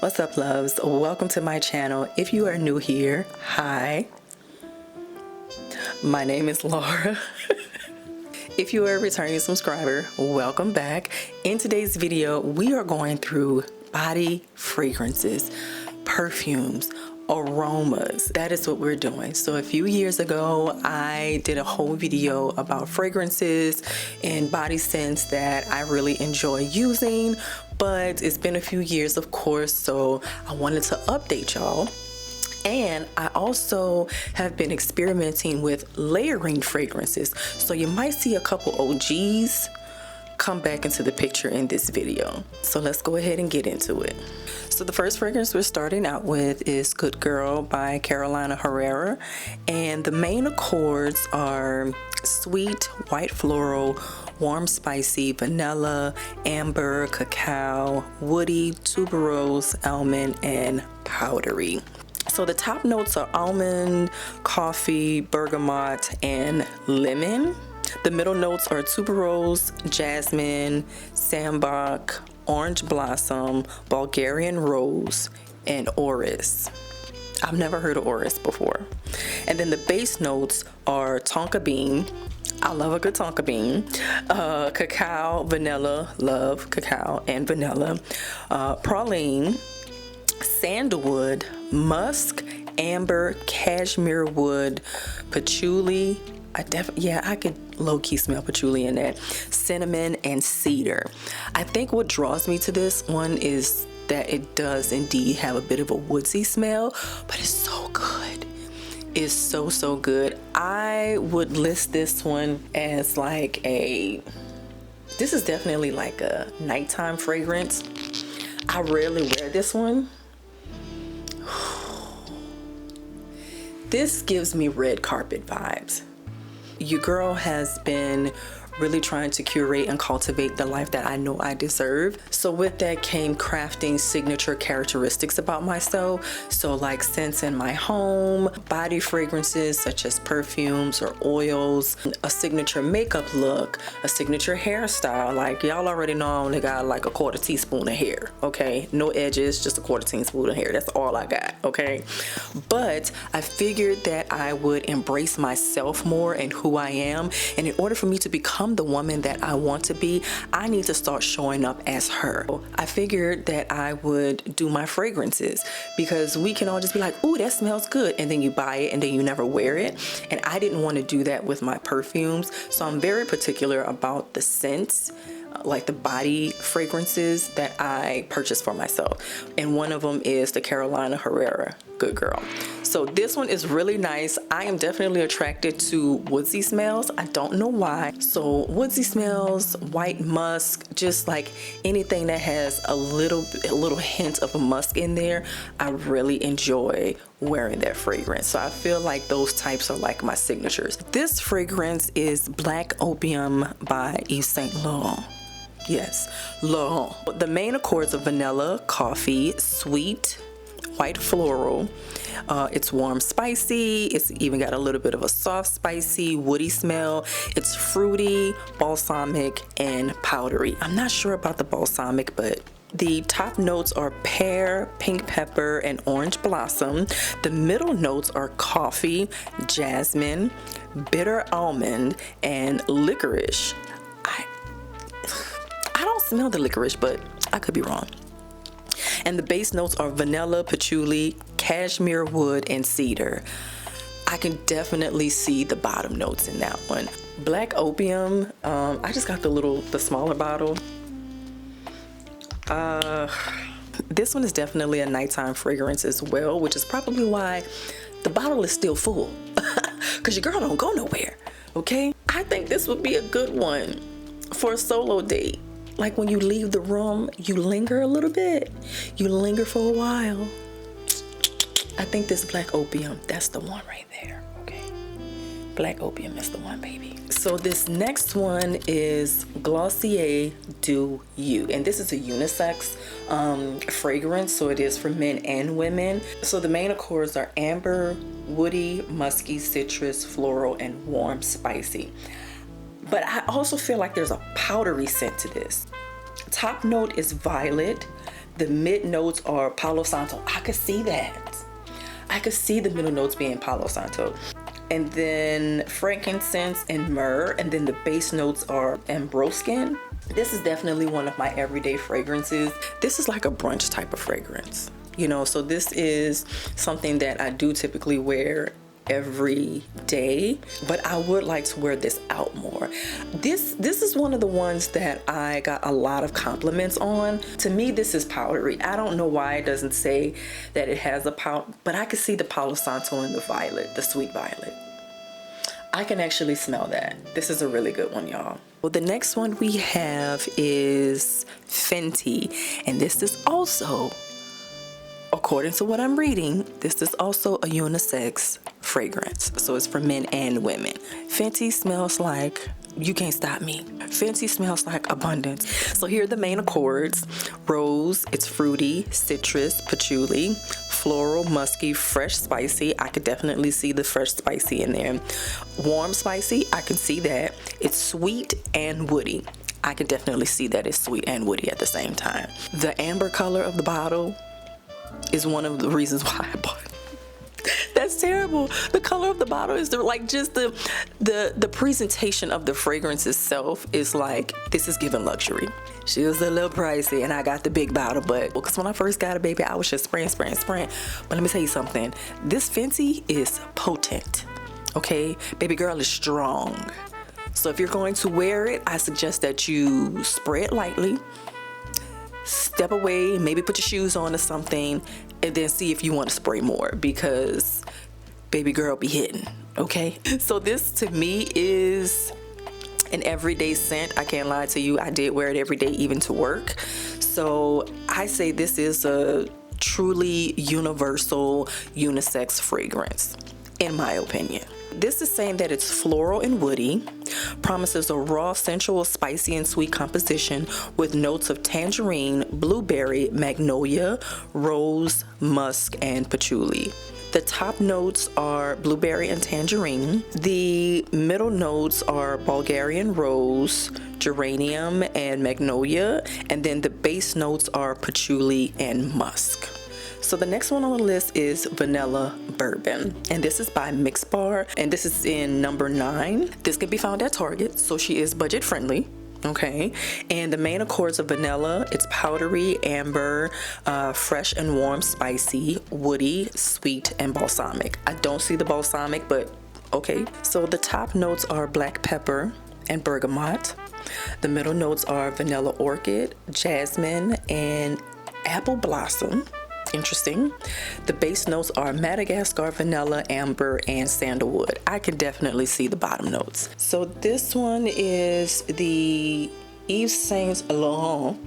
What's up, loves? Welcome to my channel. If you are new here, hi. My name is Laura. If you are a returning subscriber, welcome back. In today's video, we are going through body fragrances, perfumes, aromas. That is what we're doing. So a few years ago, I did a whole video about fragrances and body scents that I really enjoy using, but it's been a few years, of course, so I wanted to update y'all. And I also have been experimenting with layering fragrances. So you might see a couple OGs come back into the picture in this video. So let's go ahead and get into it. So the first fragrance we're starting out with is Good Girl by Carolina Herrera. And the main accords are sweet, white floral, warm spicy, vanilla, amber, cacao, woody, tuberose, almond, and powdery. So the top notes are almond, coffee, bergamot, and lemon. The middle notes are tuberose, jasmine, sambac, orange blossom, Bulgarian rose, and orris. I've never heard of orris before. And then the base notes are tonka bean. I love a good tonka bean. Cacao, vanilla, love cacao and vanilla. Praline, sandalwood, musk, amber, cashmere wood, patchouli. I could low-key smell patchouli in that. Cinnamon and cedar. I think what draws me to this one is that it does indeed have a bit of a woodsy smell, but it's so good. It's so good. I would list this one as this is definitely like a nighttime fragrance. I rarely wear this one. This gives me red carpet vibes. Your girl has been really trying to curate and cultivate the life that I know I deserve. So with that came crafting signature characteristics about myself. So like scents in my home, body fragrances such as perfumes or oils, a signature makeup look, a signature hairstyle. Like y'all already know I only got like a quarter teaspoon of hair, okay? No edges, just a quarter teaspoon of hair. That's all I got, okay? But I figured that I would embrace myself more and who I am. And in order for me to become the woman that I want to be, I need to start showing up as her. I figured that I would do my fragrances because we can all just be like, ooh, that smells good, and then you buy it and then you never wear it. And I didn't want to do that with my perfumes, so I'm very particular about the scents, like the body fragrances that I purchase for myself. And one of them is the Carolina Herrera Good Girl. So this one is really nice. I am definitely attracted to woodsy smells. I don't know why. So woodsy smells, white musk, just like anything that has a little hint of a musk in there, I really enjoy wearing that fragrance. So I feel like those types are like my signatures. This fragrance is Black Opium by Yves Saint Laurent. Yes, Laurent. The main accords are vanilla, coffee, sweet, white floral. It's warm spicy. It's even got a little bit of a soft spicy woody smell. It's fruity, balsamic, and powdery. I'm not sure about the balsamic, but the top notes are pear, pink pepper, and orange blossom. The middle notes are coffee, jasmine, bitter almond, and licorice. I don't smell the licorice, but I could be wrong. And the base notes are vanilla, patchouli, cashmere wood, and cedar. I can definitely see the bottom notes in that one. Black Opium, I just got the smaller bottle. This one is definitely a nighttime fragrance as well, which is probably why the bottle is still full. Because your girl don't go nowhere, okay? I think this would be a good one for a solo date. Like when you leave the room, you linger a little bit. You linger for a while. I think this Black Opium, that's the one right there, okay? Black Opium is the one, baby. So this next one is Glossier Do You. And this is a unisex fragrance, so it is for men and women. So the main accords are amber, woody, musky, citrus, floral, and warm spicy. But I also feel like there's a powdery scent to this. Top note is violet, The mid notes are Palo Santo. I could see that. I could see the middle notes being Palo Santo. And then frankincense and myrrh. And then the base notes are Ambroskin. This is definitely one of my everyday fragrances. This is like a brunch type of fragrance, you know, so this is something that I do typically wear every day, but I would like to wear this out more. This is one of the ones that I got a lot of compliments on. To me, this is powdery. I don't know why it doesn't say that it has a powder, but I can see the Palo Santo and the violet, the sweet violet. I can actually smell that. This is a really good one, y'all. Well, the next one we have is Fenty, and this is also, according to what I'm reading, this is also a unisex fragrance. So it's for men and women. Fenty smells like, you can't stop me. Fenty smells like abundance. So here are the main accords. Rose, it's fruity, citrus, patchouli, floral, musky, fresh, spicy. I could definitely see the fresh spicy in there. Warm spicy, I can see that. It's sweet and woody. I can definitely see that it's sweet and woody at the same time. The amber color of the bottle is one of the reasons why I bought it. That's terrible. The color of the bottle is like just the presentation of the fragrance itself is like, this is giving luxury. She was a little pricey and I got the big bottle, but because when I first got it, baby, I was just spraying. But let me tell you something. This Fenty is potent. Okay, baby girl is strong. So if you're going to wear it, I suggest that you spray it lightly, step away, maybe put your shoes on or something, and then see if you want to spray more, because baby girl be hitting. Okay, so this to me is an everyday scent. I can't lie to you, I did wear it every day, even to work. So I say this is a truly universal unisex fragrance, in my opinion. This is saying that it's floral and woody, promises a raw, sensual, spicy, and sweet composition with notes of tangerine, blueberry, magnolia, rose, musk, and patchouli. The top notes are blueberry and tangerine. The middle notes are Bulgarian rose, geranium, and magnolia. And then the base notes are patchouli and musk. So the next one on the list is Vanilla Bourbon, and this is by Mix Bar, and this is in number 9. This can be found at Target, so she is budget friendly. Okay, and the main accords of vanilla, it's powdery, amber, fresh and warm, spicy, woody, sweet, and balsamic. I don't see the balsamic, but okay. So the top notes are black pepper and bergamot. The middle notes are vanilla orchid, jasmine, and apple blossom. Interesting. The base notes are Madagascar, vanilla, amber, and sandalwood. I can definitely see the bottom notes. So this one is the Yves Saint Laurent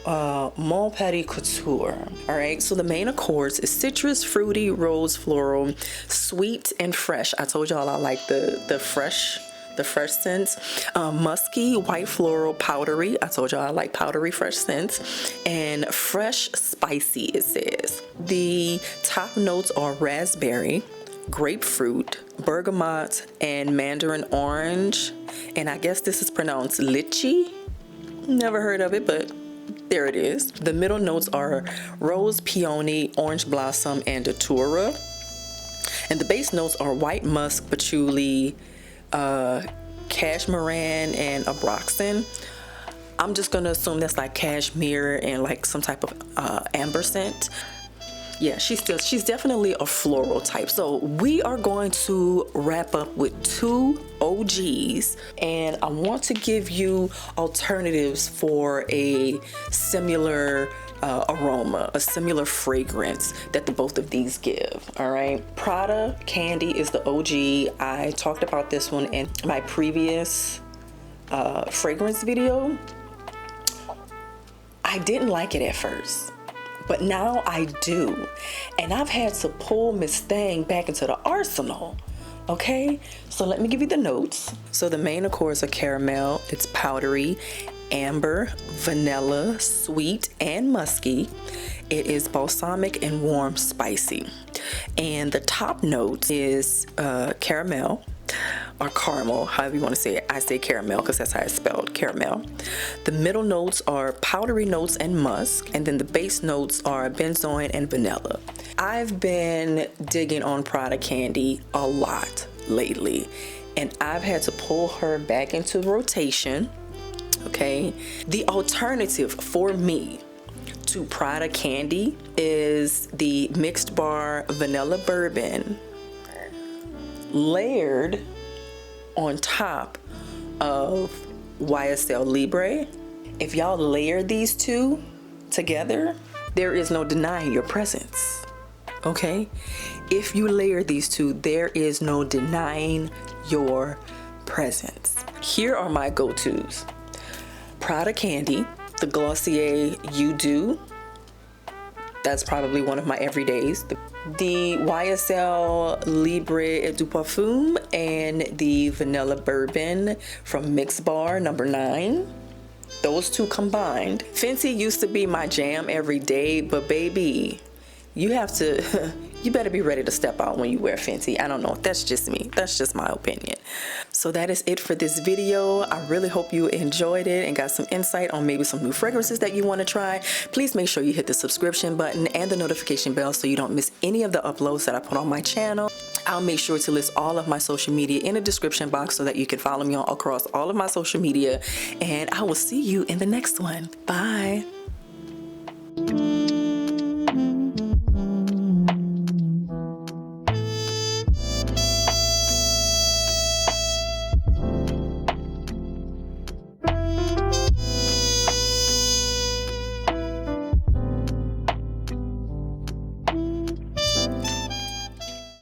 Mon Petit Couture. All right, so the main accords is citrus, fruity, rose, floral, sweet, and fresh. I told y'all I like the fresh scents. Musky, white floral, powdery. I told y'all I like powdery fresh scents. And fresh spicy, it says. The top notes are raspberry, grapefruit, bergamot, and mandarin orange. And I guess this is pronounced lychee. Never heard of it, but there it is. The middle notes are rose, peony, orange blossom, and datura. And the base notes are white musk, patchouli, cashmeran, and abroxan. I'm just gonna assume that's like cashmere and like some type of amber scent. Yeah, she's definitely a floral type. So we are going to wrap up with 2 OGs, and I want to give you alternatives for a similar aroma, a similar fragrance that the both of these give. All right, Prada Candy is the OG. I talked about this one in my previous fragrance video. I didn't like it at first, but now I do, and I've had to pull Miss Thang back into the arsenal. Okay, so let me give you the notes. So the main accords are caramel, it's powdery, amber, vanilla, sweet, and musky. It is balsamic and warm, spicy. And the top note is caramel, or caramel, however you want to say it. I say caramel because that's how it's spelled, caramel. The middle notes are powdery notes and musk, and then the base notes are benzoin and vanilla. I've been digging on Prada Candy a lot lately, and I've had to pull her back into rotation. Okay, the alternative for me to Prada Candy is the mixed bar vanilla bourbon layered on top of YSL Libre. If y'all layer these two together, there is no denying your presence. Okay, if you layer these two, there is no denying your presence. Here are my go-tos. Prada Candy, the Glossier You Do. That's probably one of my everydays. The YSL Libre et du Parfum and the vanilla bourbon from Mix Bar number 9. Those two combined. Fenty used to be my jam every day, but baby, you have to, you better be ready to step out when you wear Fenty. I don't know, that's just me. That's just my opinion. So that is it for this video. I really hope you enjoyed it and got some insight on maybe some new fragrances that you want to try. Please make sure you hit the subscription button and the notification bell so you don't miss any of the uploads that I put on my channel. I'll make sure to list all of my social media in the description box so that you can follow me across all of my social media. And I will see you in the next one. Bye.